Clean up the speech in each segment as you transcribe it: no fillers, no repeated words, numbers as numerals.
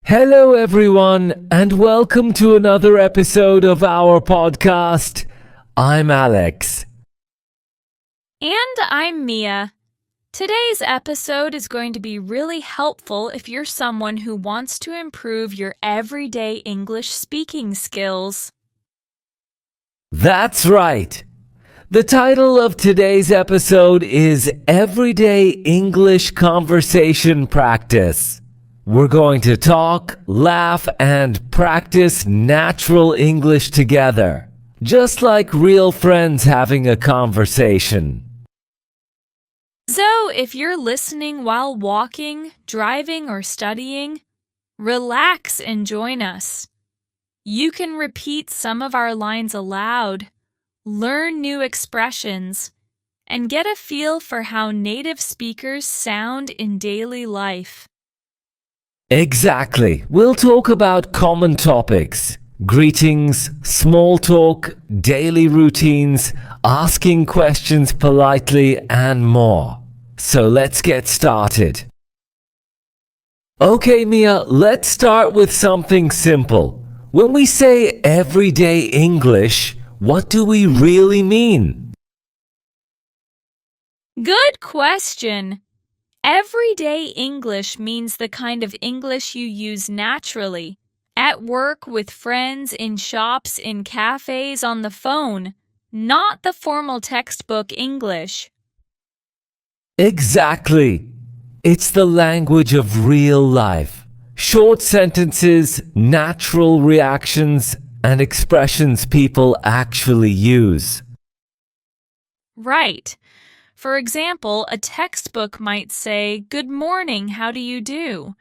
Hello, everyone, and welcome to another episode of our podcast. I'm Alex. And I'm Mia. Today's episode is going to be really helpful if you're someone who wants to improve your everyday English speaking skills. That's right. The title of today's episode is Everyday English Conversation Practice. We're going to talk, laugh, and practice natural English together, just like real friends having a conversation. So, if you're listening while walking, driving, or studying, relax and join us. You can repeat some of our lines aloud, learn new expressions, and get a feel for how native speakers sound in daily life. Exactly. We'll talk about common topics, greetings, small talk, daily routines, asking questions politely, and more. So let's get started. Okay, Mia, let's start with something simple. When we say everyday English, what do we really mean? Good question. Everyday English means the kind of English you use naturally, at work, with friends, in shops, in cafes, on the phone, not the formal textbook English. Exactly. It's the language of real life. Short sentences, natural reactions, and expressions people actually use. Right. For example, a textbook might say, "Good morning, how do you do?"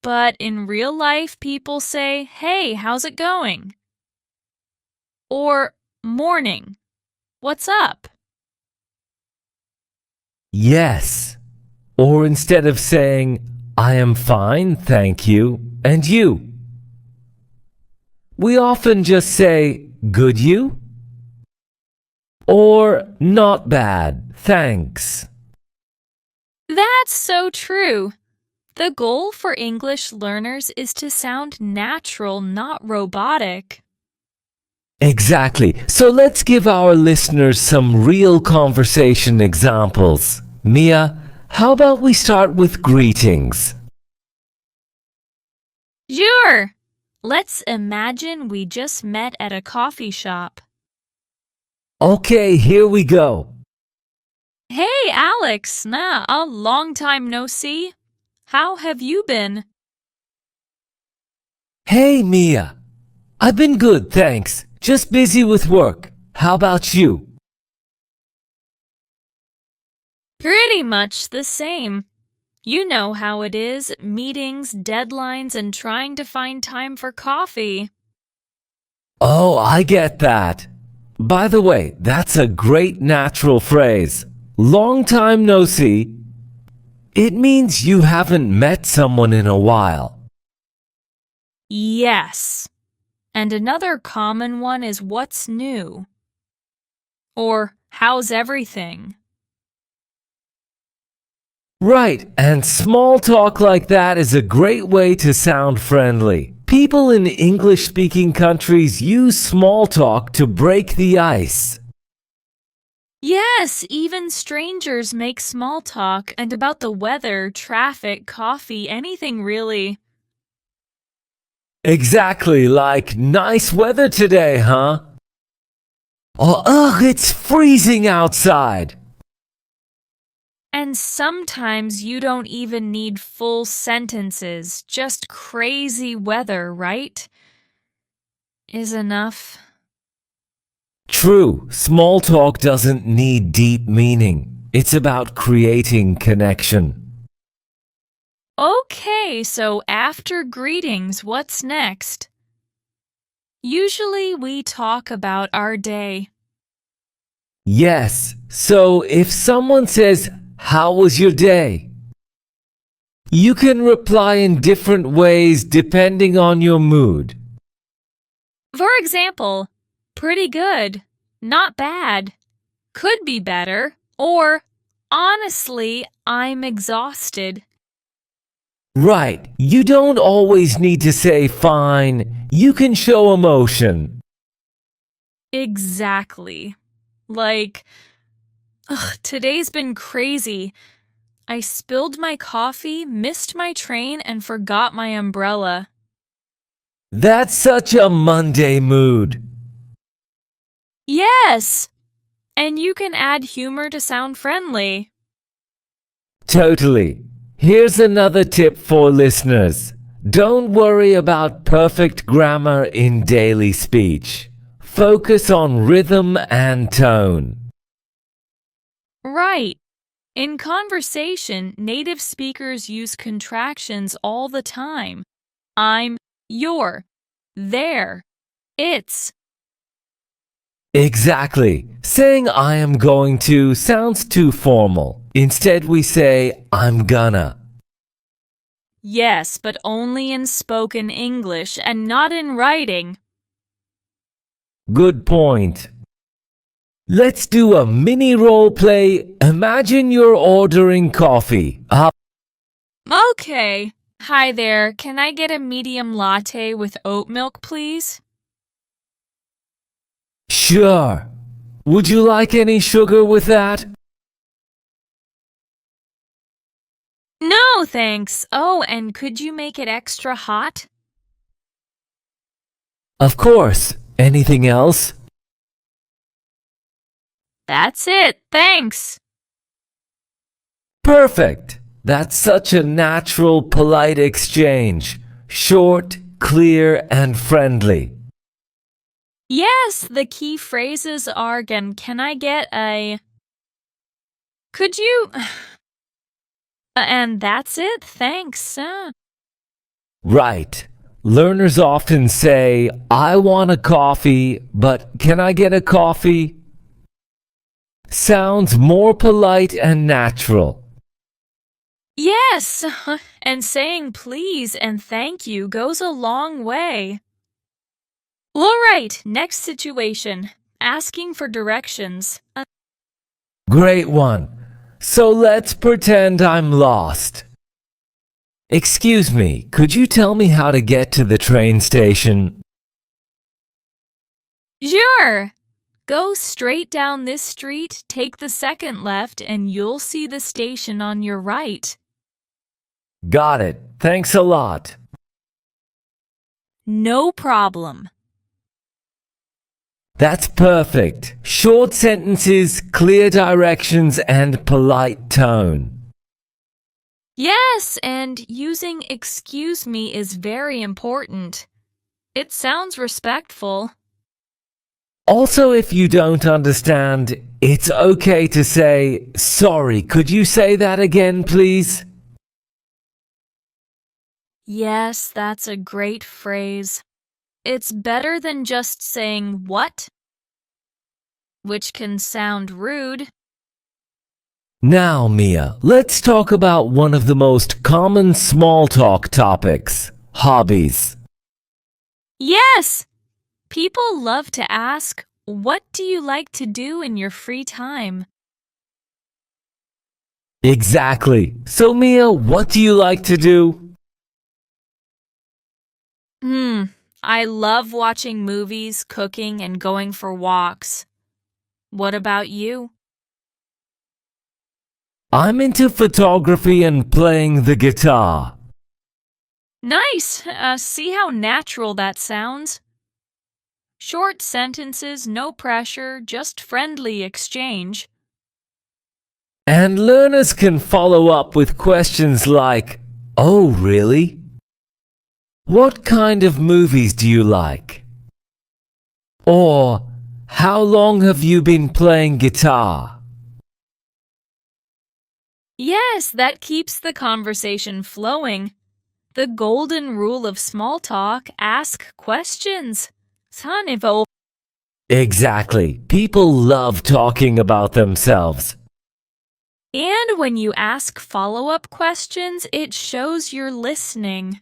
But in real life, people say, "Hey, how's it going?" Or, "Morning, what's up?" Yes. Or instead of saying, I am fine, thank you, and you, we often just say, good you? Or not bad, thanks. That's so true. The goal for English learners is to sound natural, not robotic. Exactly. So let's give our listeners some real conversation examples. Mia, how about we start with greetings? Sure. Let's imagine we just met at a coffee shop. Okay, here we go. Hey, Alex, a long time no see. How have you been? Hey, Mia. I've been good, thanks. Just busy with work. How about you? Pretty much the same. You know how it is, meetings, deadlines, and trying to find time for coffee. Oh, I get that. By the way, that's a great natural phrase. Long time no see. It means you haven't met someone in a while. Yes. And another common one is "what's new?" or "how's everything?" Right, and small talk like that is a great way to sound friendly. People in English-speaking countries use small talk to break the ice. Yes, even strangers make small talk and about the weather, traffic, coffee, anything really. Exactly, like nice weather today, huh? Or ugh, it's freezing outside. And sometimes you don't even need full sentences, just crazy weather, right? Is enough. True, small talk doesn't need deep meaning. It's about creating connection. Okay, so after greetings, what's next? Usually we talk about our day. Yes, so if someone says, how was your day? You can reply in different ways depending on your mood. For example, pretty good, not bad, could be better, or honestly, I'm exhausted. Right, you don't always need to say fine. You can show emotion. Exactly. Like, ugh, today's been crazy. I spilled my coffee, missed my train, and forgot my umbrella. That's such a Monday mood. Yes! And you can add humor to sound friendly. Totally. Here's another tip for listeners. Don't worry about perfect grammar in daily speech. Focus on rhythm and tone. Right. In conversation, native speakers use contractions all the time. I'm, your, their, it's. Exactly. Saying I am going to sounds too formal. Instead, we say I'm gonna. Yes, but only in spoken English and not in writing. Good point. Let's do a mini role play. Imagine you're ordering coffee. Okay. Hi there, can I get a medium latte with oat milk, please? Sure. Would you like any sugar with that? No, thanks. Oh, and could you make it extra hot? Of course. Anything else? That's it, thanks. Perfect. That's such a natural, polite exchange. Short, clear, and friendly. Yes, the key phrases are, can I get a... Could you... And that's it, thanks. Right. Learners often say, I want a coffee, but can I get a coffee? Sounds more polite and natural. Yes, and saying please and thank you goes a long way. All right, next situation. Asking for directions. Great one. So let's pretend I'm lost. Excuse me, could you tell me how to get to the train station? Sure. Go straight down this street, take the second left, and you'll see the station on your right. Got it. Thanks a lot. No problem. That's perfect. Short sentences, clear directions, and polite tone. Yes, and using excuse me is very important. It sounds respectful. Also, if you don't understand, it's okay to say, sorry, could you say that again, please? Yes, that's a great phrase. It's better than just saying what, which can sound rude. Now, Mia, let's talk about one of the most common small talk topics, hobbies. Yes! People love to ask, what do you like to do in your free time? Exactly. So, Mia, what do you like to do? I love watching movies, cooking, and going for walks. What about you? I'm into photography and playing the guitar. Nice! See how natural that sounds? Short sentences, no pressure, just friendly exchange. And learners can follow up with questions like, oh, really? What kind of movies do you like? Or, how long have you been playing guitar? Yes, that keeps the conversation flowing. The golden rule of small talk, ask questions. Sannivo. Exactly. People love talking about themselves. And when you ask follow-up questions, it shows you're listening.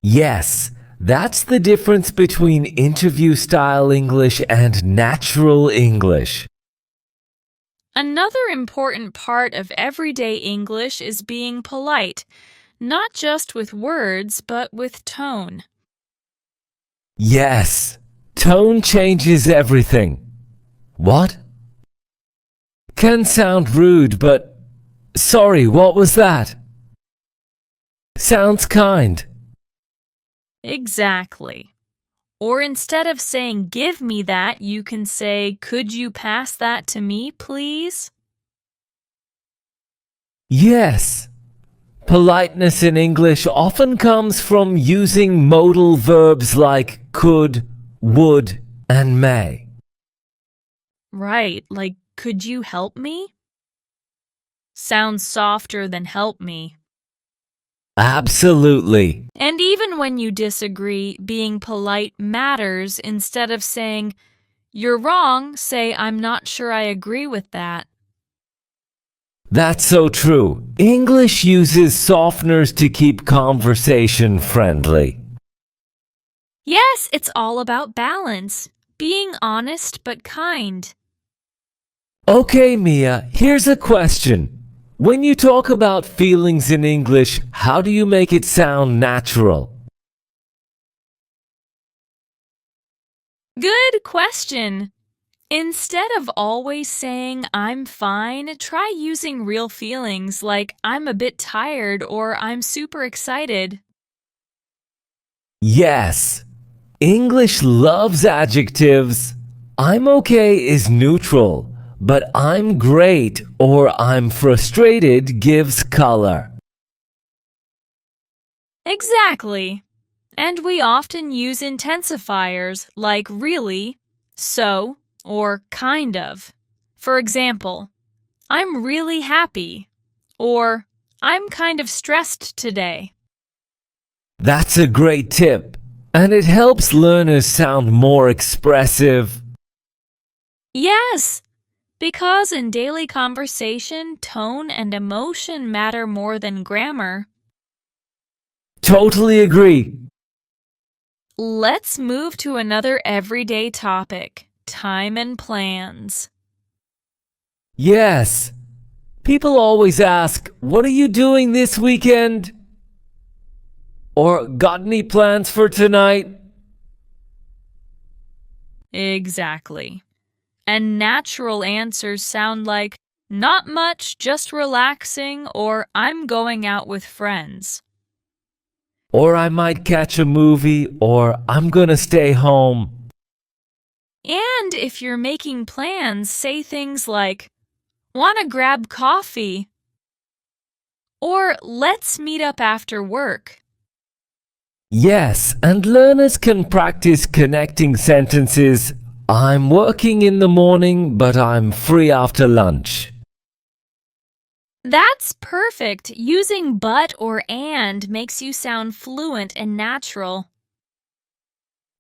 Yes, that's the difference between interview-style English and natural English. Another important part of everyday English is being polite. not just with words, but with tone. Yes, tone changes everything. What? Can sound rude, but sorry, what was that? Sounds kind. Exactly. Or instead of saying, give me that, you can say, could you pass that to me, please? Yes. Politeness in English often comes from using modal verbs like could, would, and may. Right, like, could you help me? Sounds softer than help me. Absolutely. And even when you disagree, being polite matters. Instead of saying, you're wrong, say, I'm not sure I agree with that. That's so true. English uses softeners to keep conversation friendly. Yes, it's all about balance. Being honest but kind. Okay, Mia, here's a question. When you talk about feelings in English, how do you make it sound natural? Good question. Instead of always saying, I'm fine, try using real feelings like, I'm a bit tired or I'm super excited. Yes. English loves adjectives. I'm okay is neutral, but I'm great or I'm frustrated gives color. Exactly. And we often use intensifiers like really, so, or kind of. For example, I'm really happy, or I'm kind of stressed today. That's a great tip, and it helps learners sound more expressive. Yes, because in daily conversation, tone and emotion matter more than grammar. Totally agree. Let's move to another everyday topic, time and plans. Yes. People always ask, what are you doing this weekend? Or got any plans for tonight? Exactly. And natural answers sound like, not much, just relaxing, or I'm going out with friends. Or I might catch a movie, or I'm gonna stay home. And if you're making plans, say things like, wanna grab coffee? Or let's meet up after work. Yes, and learners can practice connecting sentences. I'm working in the morning, but I'm free after lunch. That's perfect. Using but or and makes you sound fluent and natural.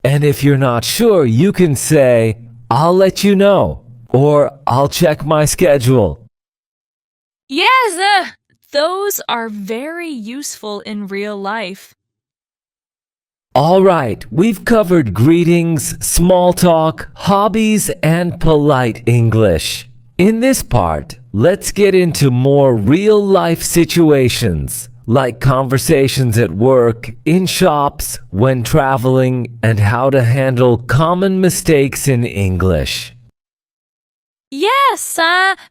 And if you're not sure, you can say, I'll let you know, or I'll check my schedule. Yes, those are very useful in real life. All right, we've covered greetings, small talk, hobbies, and polite English. In this part, let's get into more real-life situations, like conversations at work, in shops, when traveling, and how to handle common mistakes in English. Yes,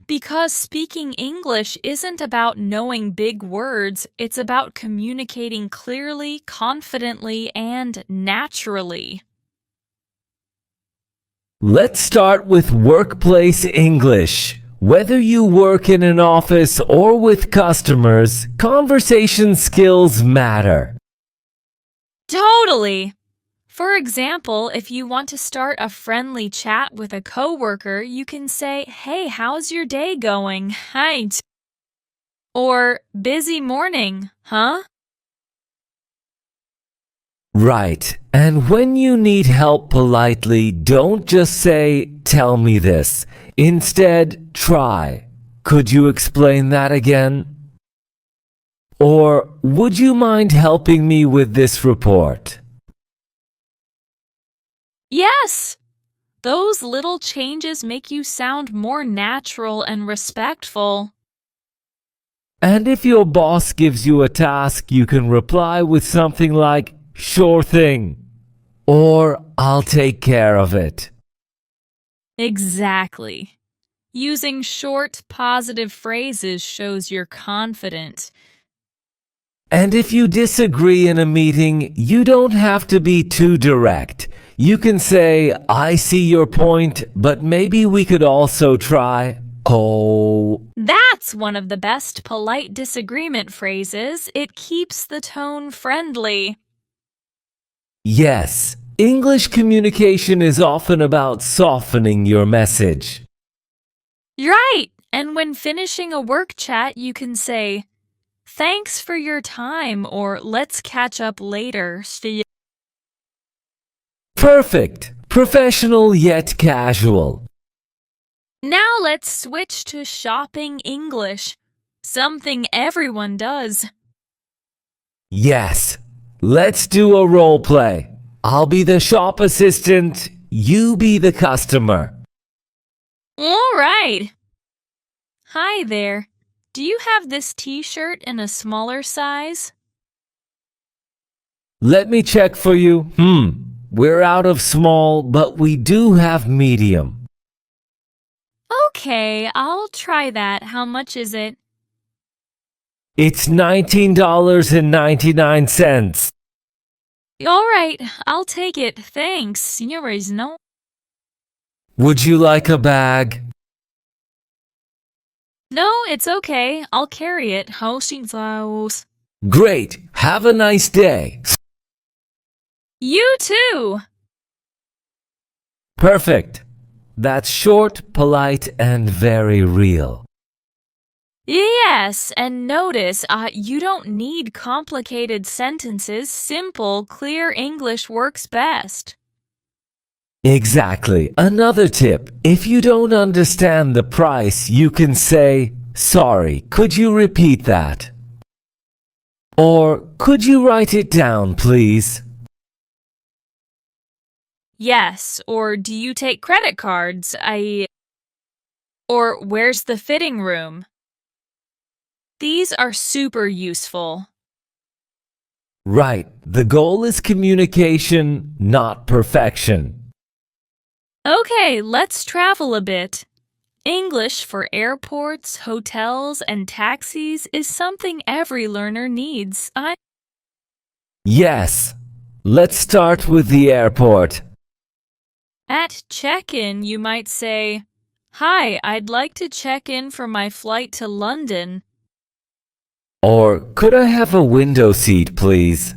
because speaking English isn't about knowing big words, it's about communicating clearly, confidently, and naturally. Let's start with workplace English. Whether you work in an office or with customers, conversation skills matter. Totally. For example, if you want to start a friendly chat with a coworker, you can say, "Hey, how's your day going?" Hi. Or "Busy morning, huh?" Right. And when you need help politely, don't just say, tell me this. Instead, try. Could you explain that again? Or would you mind helping me with this report? Yes. Those little changes make you sound more natural and respectful. And if your boss gives you a task, you can reply with something like, "Sure thing," or "I'll take care of it." Exactly. Using short, positive phrases shows you're confident. And if you disagree in a meeting, you don't have to be too direct. You can say, "I see your point, but maybe we could also try." Oh. That's one of the best polite disagreement phrases. It keeps the tone friendly. Yes, English communication is often about softening your message. Right. And when finishing a work chat, you can say, "Thanks for your time," or "Let's catch up later." Perfect. Professional yet casual. Now let's switch to shopping English, something everyone does. Yes. Let's do a role play. I'll be the shop assistant. You be the customer. All right. Hi there. Do you have this t-shirt in a smaller size? Let me check for you. We're out of small, but we do have medium. Okay, I'll try that. How much is it? It's $19.99. All right, I'll take it. Thanks. No. Would you like a bag? No, it's okay. I'll carry it. 好行走. Great. Have a nice day. You too. Perfect. That's short, polite, and very real. Yes, and notice, you don't need complicated sentences. Simple, clear English works best. Exactly. Another tip. If you don't understand the price, you can say, "Sorry, could you repeat that?" Or, "Could you write it down, please?" Yes, or do you take credit cards? Or where's the fitting room? These are super useful. Right. The goal is communication, not perfection. Okay, let's travel a bit. English for airports, hotels, and taxis is something every learner needs. Yes. Let's start with the airport. At check-in, you might say, "Hi, I'd like to check in for my flight to London." Or, "Could I have a window seat, please?"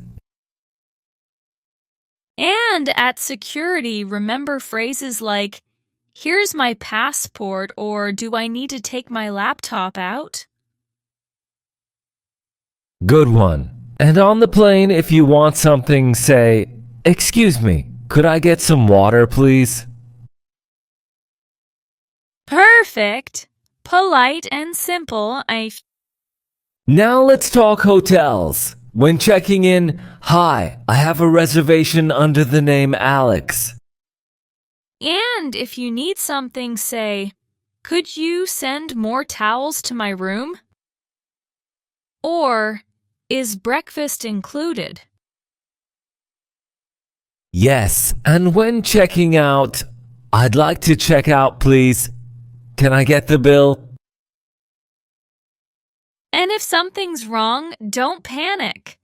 And at security, remember phrases like, "Here's my passport," or "Do I need to take my laptop out?" Good one. And on the plane, if you want something, say, "Excuse me, could I get some water, please?" Perfect. Polite and simple. Now let's talk hotels. When checking in, "Hi, I have a reservation under the name Alex." And if you need something, say, "Could you send more towels to my room?" Or, "Is breakfast included?" Yes, and when checking out, "I'd like to check out, please. Can I get the bill?" And if something's wrong, don't panic.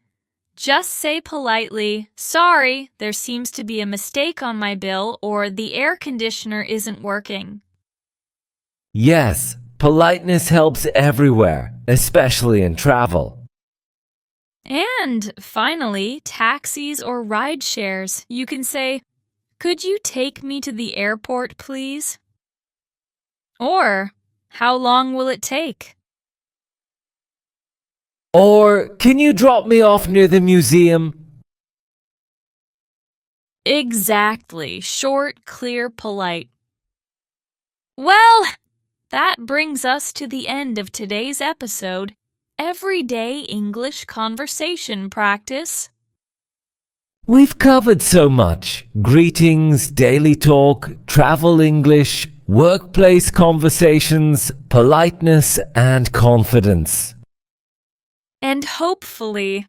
Just say politely, "Sorry, there seems to be a mistake on my bill," or "The air conditioner isn't working." Yes, politeness helps everywhere, especially in travel. And finally, taxis or ride shares. You can say, "Could you take me to the airport, please?" Or, "How long will it take?" Or, "Can you drop me off near the museum?" Exactly. Short, clear, polite. Well, that brings us to the end of today's episode. Everyday English conversation practice. We've covered so much. Greetings, daily talk, travel English, workplace conversations, politeness, and confidence. And hopefully,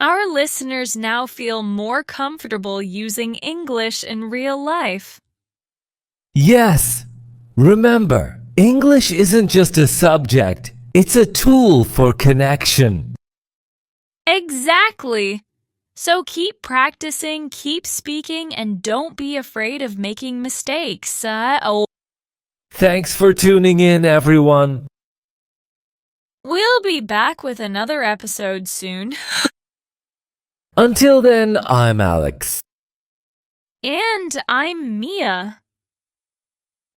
our listeners now feel more comfortable using English in real life. Yes. Remember, English isn't just a subject, it's a tool for connection. Exactly. So keep practicing, keep speaking, and don't be afraid of making mistakes. Thanks for tuning in, everyone. We'll be back with another episode soon. Until then, I'm Alex. And I'm Mia.